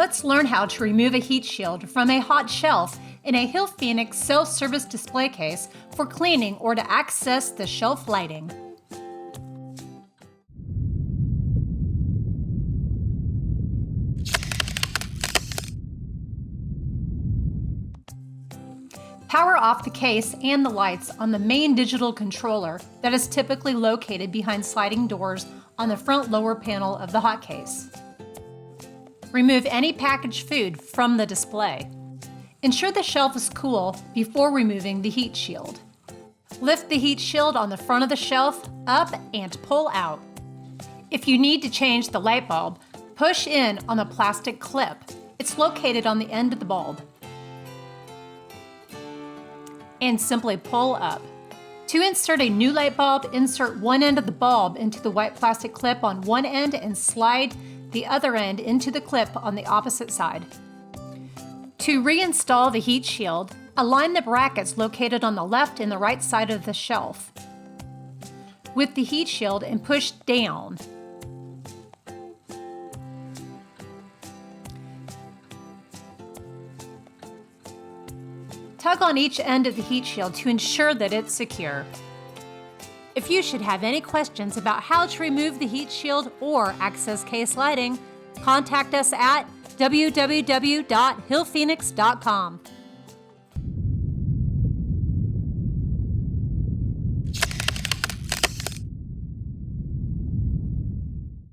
Let's learn how to remove a heat shield from a hot shelf in a Hillphoenix self-service display case for cleaning or to access the shelf lighting. Power off the case and the lights on the main digital controller that is typically located behind sliding doors on the front lower panel of the hot case. Remove any packaged food from the display. Ensure the shelf is cool before removing the heat shield. Lift the heat shield on the front of the shelf up and pull out. If you need to change the light bulb, push in on the plastic clip. It's located on the end of the bulb. And simply pull up. To insert a new light bulb, insert one end of the bulb into the white plastic clip on one end and slide the other end into the clip on the opposite side. To reinstall the heat shield, align the brackets located on the left and the right side of the shelf with the heat shield and push down. Tug on each end of the heat shield to ensure that it's secure. If you should have any questions about how to remove the heat shield or access case lighting, contact us at www.hillphoenix.com.